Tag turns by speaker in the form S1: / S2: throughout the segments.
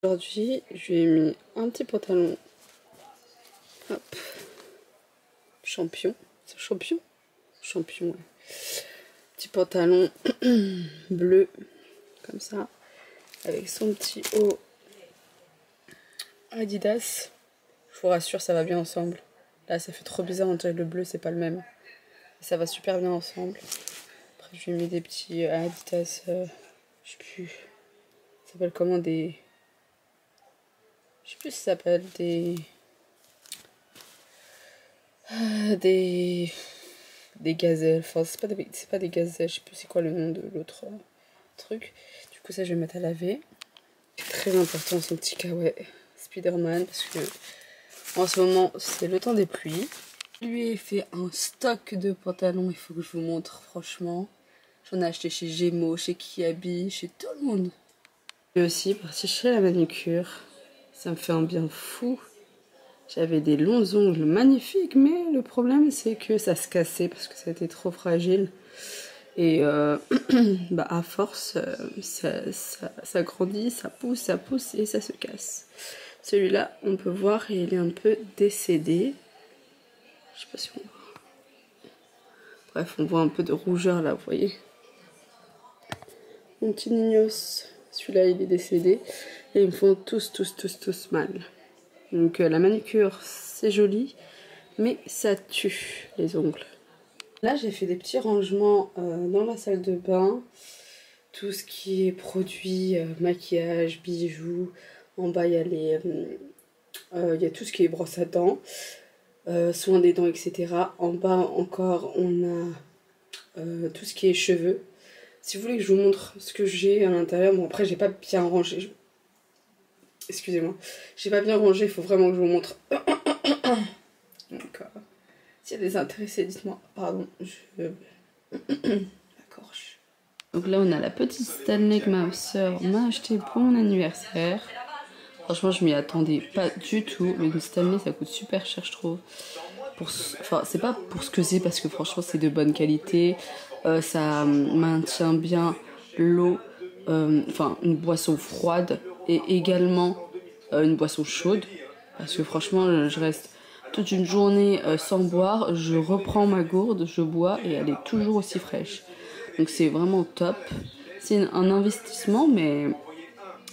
S1: Aujourd'hui, je lui ai mis un petit pantalon. Hop. Champion. C'est champion? Champion, ouais. Petit pantalon bleu, comme ça. Avec son petit haut Adidas. Je vous rassure, ça va bien ensemble. Là, ça fait trop bizarre, on dirait le bleu, c'est pas le même. Ça va super bien ensemble. Après, je lui ai mis des petits Adidas, je sais plus. Ça s'appelle comment des... Je sais plus si ça s'appelle des gazelles. Enfin, c'est pas des gazelles, je sais plus c'est quoi le nom de l'autre truc. Du coup, ça, je vais mettre à laver. C'est très important, son petit kawaii Spider-Man, parce que en ce moment, c'est le temps des pluies. Je lui ai fait un stock de pantalons, il faut que je vous montre, franchement. J'en ai acheté chez Gémeaux, chez Kiabi, chez tout le monde. Je suis aussi partie chez la manucure. Ça me fait un bien fou. J'avais des longs ongles magnifiques, mais le problème c'est que ça se cassait parce que ça était trop fragile. Et bah à force, ça grandit, ça pousse et ça se casse. Celui-là, on peut voir, il est un peu décédé. Je sais pas si on voit. Bref, on voit un peu de rougeur là, vous voyez. Mon petit Nignos, celui-là il est décédé. Et ils me font tous mal. Donc la manucure, c'est joli, mais ça tue les ongles. Là, j'ai fait des petits rangements dans la salle de bain. Tout ce qui est produits, maquillage, bijoux. En bas, il y a tout ce qui est brosse à dents, soins des dents, etc. En bas encore, on a tout ce qui est cheveux. Si vous voulez que je vous montre ce que j'ai à l'intérieur, bon après j'ai pas bien rangé. Excusez-moi, j'ai pas bien rangé, il faut vraiment que je vous montre. Donc, s'il y a des intéressés, dites-moi. Pardon, D'accord. Donc là, on a la petite Stanley que ma soeur m'a acheté pour mon anniversaire. Franchement, je m'y attendais pas du tout. Mais une Stanley, ça coûte super cher, je trouve. Enfin, c'est pas pour ce que c'est, parce que franchement, c'est de bonne qualité. Ça maintient bien l'eau. Enfin, une boisson froide. Et également une boisson chaude. Parce que franchement, je reste toute une journée sans boire, je reprends ma gourde, je bois et elle est toujours aussi fraîche. Donc c'est vraiment top. C'est un investissement, mais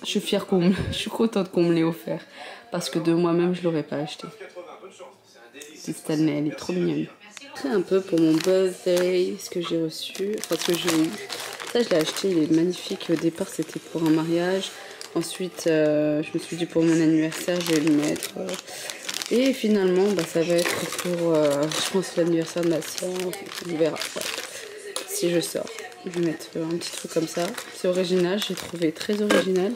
S1: je suis fière je suis contente qu'on me l'ait offert. Parce que de moi-même, je l'aurais pas acheté. Cette Stanley, elle est trop mignonne. C'est un peu pour mon birthday, ce que j'ai reçu, enfin ce que j'ai eu. Ça, je l'ai acheté, il est magnifique. Au départ, c'était pour un mariage. Ensuite, je me suis dit pour mon anniversaire, je vais le mettre. Et finalement, bah, ça va être pour, je pense, l'anniversaire de ma soeur. On verra. Ouais. Si je sors, je vais mettre un petit truc comme ça. C'est original, j'ai trouvé très original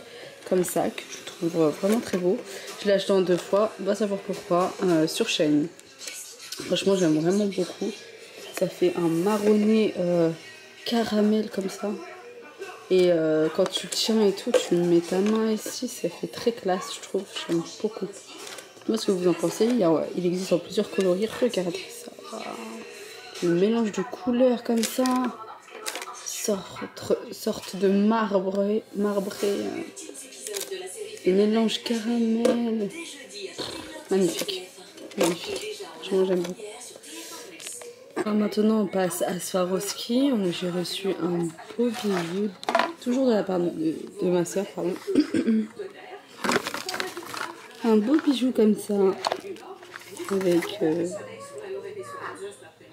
S1: comme sac. Je trouve vraiment très beau. Je l'ai acheté en 2 fois, on va savoir pourquoi, sur Shein. Franchement, j'aime vraiment beaucoup. Ça fait un marronné caramel comme ça. Et quand tu le tiens et tout, tu mets ta main ici, ça fait très classe, je trouve. J'aime beaucoup. Moi, ce que vous en pensez, il existe en plusieurs coloris. Regardez ça. Le mélange de couleurs comme ça. Sorte de marbré. Mélange caramel. Magnifique. Magnifique. Franchement, j'aime beaucoup. Alors maintenant, on passe à Swarovski. J'ai reçu un beau bijou. Toujours de la part de ma soeur, pardon. Un beau bijou comme ça. Avec...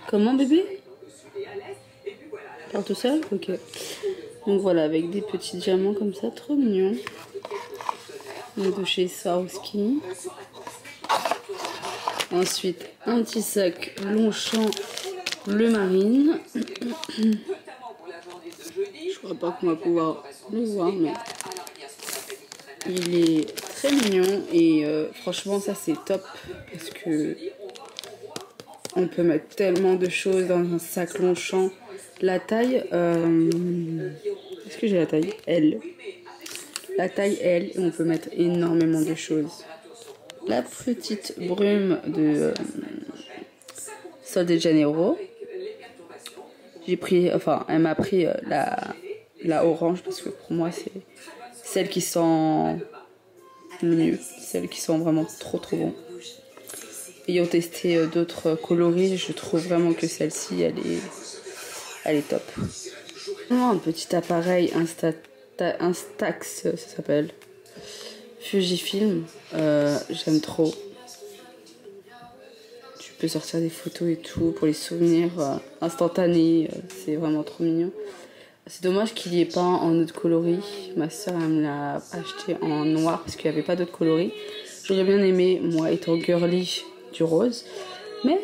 S1: Comment, bébé? Parle tout seul? Ok. Donc voilà, avec des petits diamants comme ça, trop mignon. De chez Swarovski. Ensuite, un petit sac Longchamp bleu marine. Je crois pas qu'on va pouvoir le voir, mais il est très mignon et franchement ça c'est top parce que on peut mettre tellement de choses dans un sac Longchamp. La taille, est-ce que j'ai la taille L? La taille L, et on peut mettre énormément de choses. La petite brume de Sol de Janeiro. J'ai pris, enfin, elle m'a pris la orange parce que pour moi c'est celle qui sent le mieux, celles qui sont vraiment trop bons. Ayant testé d'autres coloris, je trouve vraiment que celle-ci, elle est top. Un petit appareil Instax, ça s'appelle. Fujifilm, j'aime trop. Tu peux sortir des photos et tout pour les souvenirs instantanés, c'est vraiment trop mignon. C'est dommage qu'il n'y ait pas en autre coloris. Ma soeur elle me l'a acheté en noir parce qu'il n'y avait pas d'autres coloris. J'aurais bien aimé, moi étant girly, du rose. Mais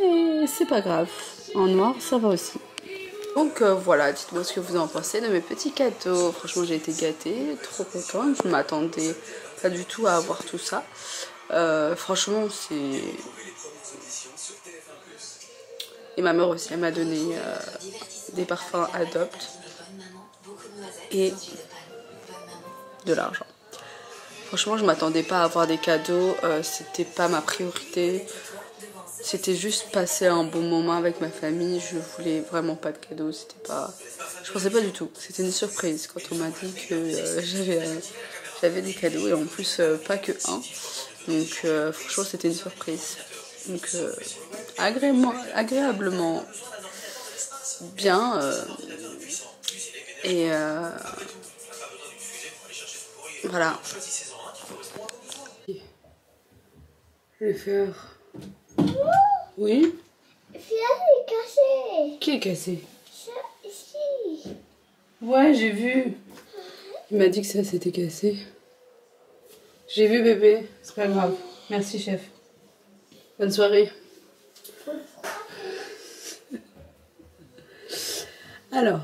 S1: c'est pas grave. En noir, ça va aussi. Donc voilà, dites-moi ce que vous en pensez de mes petits cadeaux. Franchement, j'ai été gâtée, trop contente. Je ne m'attendais pas du tout à avoir tout ça. Franchement, c'est... Et ma mère aussi, elle m'a donné des parfums Adopt et de l'argent. Franchement, je m'attendais pas à avoir des cadeaux, c'était pas ma priorité. C'était juste passer un bon moment avec ma famille. Je voulais vraiment pas de cadeaux, c'était pas... Je pensais pas du tout, c'était une surprise quand on m'a dit que j'avais des cadeaux et en plus pas que un. Donc franchement, c'était une surprise. Donc agréablement bien et voilà. Je vais faire... Oui?
S2: Celui-là, il est cassé.
S1: Qui est cassé?
S2: Ça, ici.
S1: Ouais, j'ai vu. Il m'a dit que ça s'était cassé. J'ai vu bébé, c'est pas grave. Merci chef. Bonne soirée. Alors,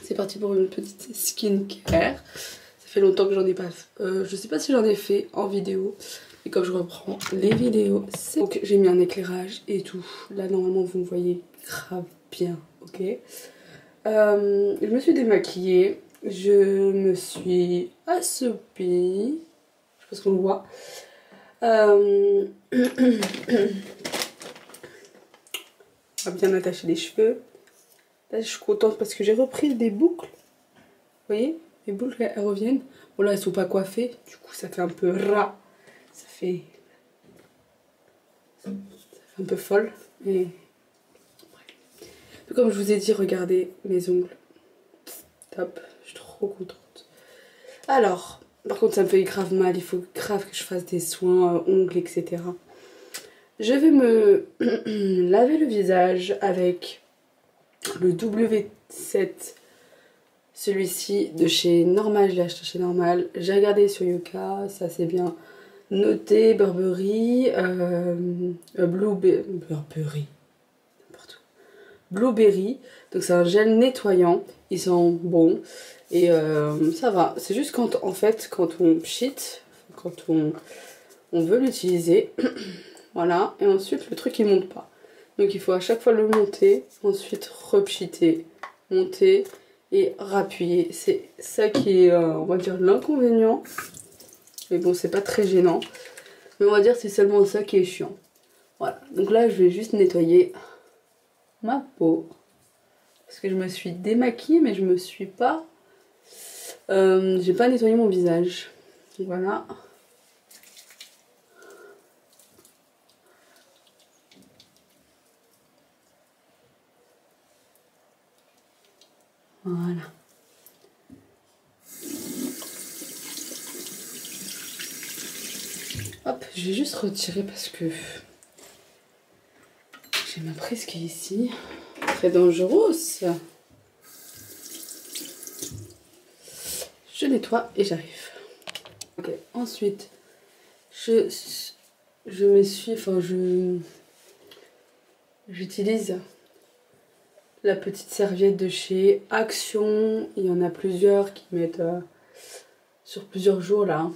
S1: c'est parti pour une petite skincare. Ça fait longtemps que j'en ai pas fait. Je sais pas si j'en ai fait en vidéo. Et comme je reprends les vidéos, c'est... Donc j'ai mis un éclairage et tout. Là normalement vous me voyez grave bien, ok. Je me suis démaquillée. Je me suis assoupie. Je pense qu'on le voit. On va bien attacher les cheveux. Là je suis contente parce que j'ai repris des boucles. Vous voyez, les boucles elles reviennent. Bon là elles sont pas coiffées. Du coup ça fait un peu ras. Ça fait un peu folle. Et... Comme je vous ai dit, regardez mes ongles. Top, je suis trop contente. Alors, par contre ça me fait grave mal. Il faut grave que je fasse des soins, ongles, etc. Je vais me laver le visage avec le W7. Celui-ci de chez Normal, je l'ai acheté chez Normal. J'ai regardé sur Yuka, ça c'est bien noté. Burberry, Burberry, n'importe où. Blueberry, donc c'est un gel nettoyant. Ils sont bons et ça va. C'est juste quand en fait quand on pchit, quand on veut l'utiliser, voilà. Et ensuite le truc il monte pas. Donc il faut à chaque fois le monter, ensuite repchiter, monter et rappuyer. C'est ça qui est, on va dire, l'inconvénient. Mais bon, c'est pas très gênant. Mais on va dire c'est seulement ça qui est chiant. Voilà. Donc là, je vais juste nettoyer ma peau. Parce que je me suis démaquillée, mais je me suis pas... j'ai pas nettoyé mon visage. Donc voilà. Voilà. Hop, je vais juste retirer parce que j'ai ma prise qui est ici. Très dangereuse. Je nettoie et j'arrive. Ok, ensuite, je me suis... Enfin, j'utilise la petite serviette de chez Action. Il y en a plusieurs qui mettent sur plusieurs jours là.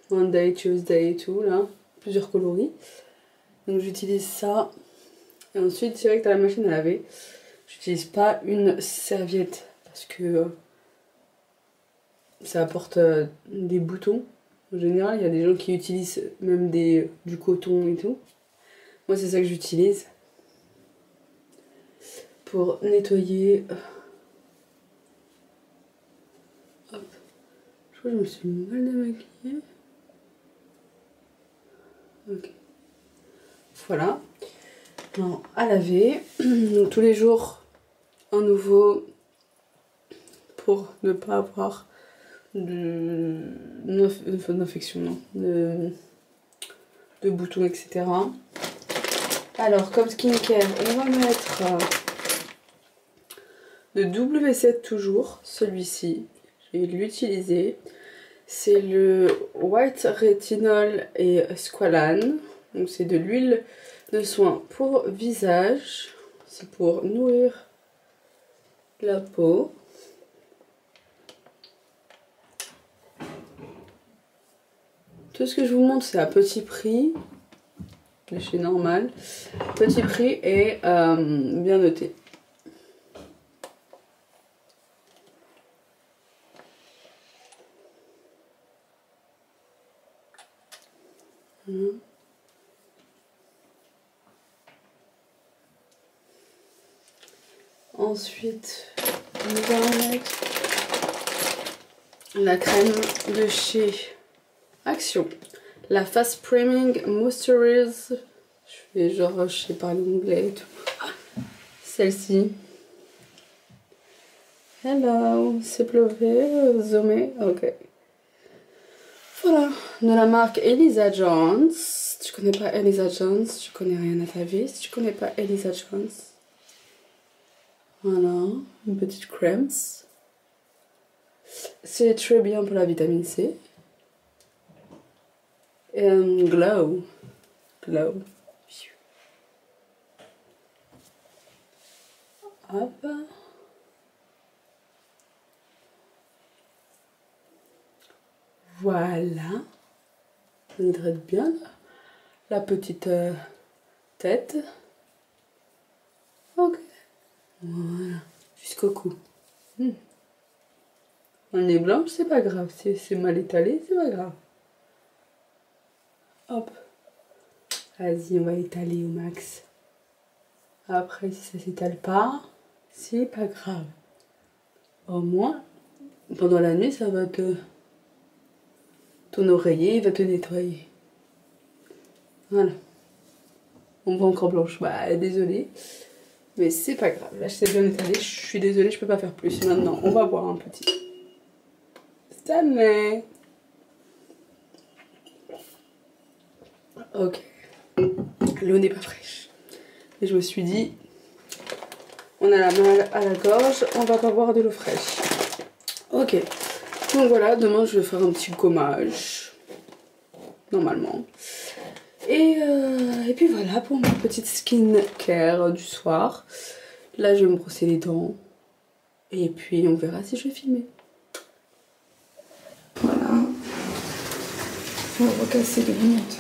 S1: Monday, Tuesday et tout là. Plusieurs coloris. Donc j'utilise ça. Et ensuite direct à la machine à laver. J'utilise pas une serviette parce que ça apporte des boutons. En général il y a des gens qui utilisent même du coton et tout. Moi c'est ça que j'utilise. Pour nettoyer. Hop. Je crois que je me suis mal démaquillée. Ok. Voilà. Non, à laver. Donc, tous les jours, un nouveau pour ne pas avoir d'infection, non, de boutons, etc. Alors, comme skincare, on va mettre le W7 toujours, celui-ci. Je vais l'utiliser. C'est le White Retinol et Squalane. Donc, c'est de l'huile de soin pour visage. C'est pour nourrir la peau. Tout ce que je vous montre, c'est à petit prix. Chez normal. Petit prix et bien noté. Ensuite, on va mettre la crème de chez Action. La Fast Priming Moisturize. Je fais genre, je sais parler anglais et tout. Celle-ci. Hello, c'est pleuvé, zoomé, ok. Voilà, de la marque Elisa Jones. Si tu connais pas Elisa Jones, tu connais rien à ta vie. Si tu connais pas Elisa Jones. Voilà, une petite crème. C'est très bien pour la vitamine C. Et glow. Glow. Hop. Voilà. On hydrate bien la petite tête. Ok. Voilà. Jusqu'au cou. On est blanche, c'est pas grave. Si c'est mal étalé, c'est pas grave. Hop. Vas-y, on va étaler au max. Après, si ça s'étale pas, c'est pas grave. Au moins, pendant la nuit, ça va te... Ton oreiller, il va te nettoyer. Voilà. On voit encore blanche. Bah, désolée. Mais c'est pas grave. Là, je sais bien étaler. Je suis désolée, je peux pas faire plus. Maintenant, on va boire un petit Stanley. Ok. L'eau n'est pas fraîche. Et je me suis dit, on a la main à la gorge, on va pas boire de l'eau fraîche. Ok. Donc voilà, demain je vais faire un petit gommage. Normalement. Et puis voilà pour ma petite skincare du soir. Là je vais me brosser les dents. Et puis on verra si je vais filmer. Voilà. On va recasser les lunettes.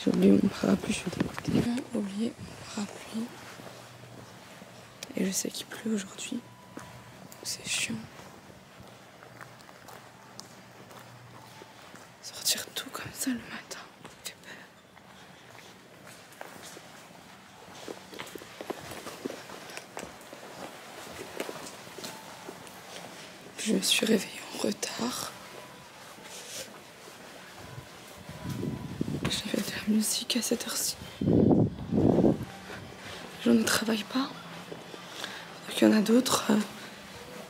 S1: J'ai oublié mon parapluie, je suis dégoûtée. J'ai oublié mon parapluie. Et je sais qu'il pleut aujourd'hui. C'est chiant. Sortir tout comme ça le matin, ça fait peur. Je me suis réveillée en retard. J'avais de la musique à cette heure-ci. Je ne travaille pas. Donc il y en a d'autres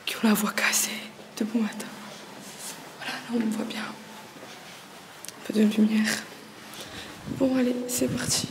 S1: qui ont la voix cassée de bon matin. Voilà, là on me voit bien. Un peu de lumière. Bon allez, c'est parti.